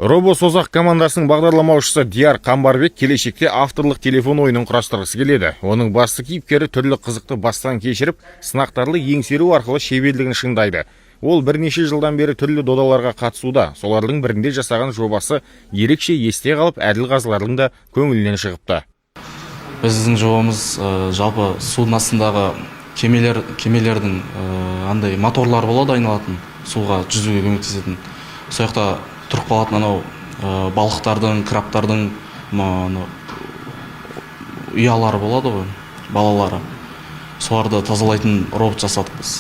Робосозақ командасының бағдарламаушысы Дияр Қамбарбек келешекте авторлық телефон ойынын құрастырғысы келеді. Оның басты кейіпкері түрлі қызықты бастан кешіріп, сынақтарды еңсеру арқылы шеберлігін шыңдайды. Ол бірнеше жылдан бері түрлі додаларға қатысуда. Солардың бірінде жасаған жобасы ерекше есте қалып, әділқазылардың да көңілінен шығыпты. Біздің жобамыз жалпы судың астындағы кемелердің андай моторлар болады айналатын, суға жүзуге көмектесетін. Сол жақта тұрып қалатын анау балықтардың, крабтардың ұялары болады ғой, балалары. Соларды тазалайтын робот жасадық біз.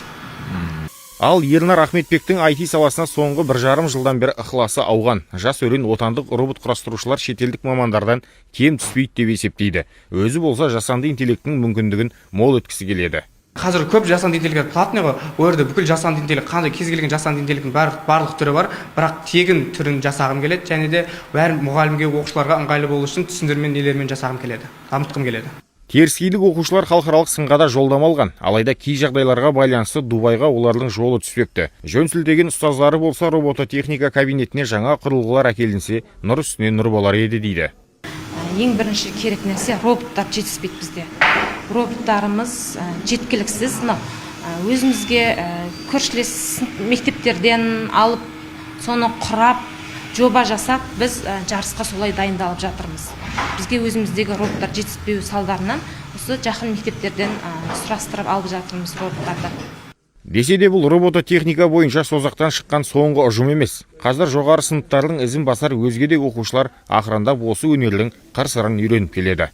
Ал Ернар Ахметбектің IT саласына соңғы 1,5 жылдан бері ықыласы ауған. Жас өрен отандық робот құрастырушылар шетелдік мамандардан кем түспейді деп есептейді. Өзі болса жасанды интеллекттің мүмкіндігін мол өткісі келеді. Қазір көп жасанды интеллект платный ғой. Ол жерде бүкіл жасанды интеллект, қандай кез келген жасанды интеллекттің барлық түрі бар, бірақ тегін түрін жасағым келеді, және де бәрі мұғалімге, оқушыларға ыңғайлы болу үшін түсіндірме нелермен жасағым келеді, дамытқым келеді. Теріскейлік оқушылар халықаралық сынға да жолдама алған. Алайда кей жағдайларға байланысты Дубайға олардың жолы түспепті. Жөн сілтеген ұстаздары болса робототехника кабинетіне жаңа құрылғылар әкелінсе, нұр үстіне нұр болар еді дейді. Ең бірінші керек нәрсе роботтар жетіспейді бізде. Роботтарымыз жеткіліксіз. Өзімізге көршілес мектептерден алып, соны құрап, жоба жасап, біз жарысқа солай дайындалып жатырмыз. Бізге өзіміздегі роботтар жетіспеу салдарынан осы жақын мектептерден сұрастырып алып жатырмыз роботтарды. Десе де бұл робототехника бойынша созақтан шыққан соңғы ұжым емес. Қазір жоғары сыныптардың ізін басар өзге де оқушылар ақырындап осы өнердің қыр-сырын үйреніп келеді.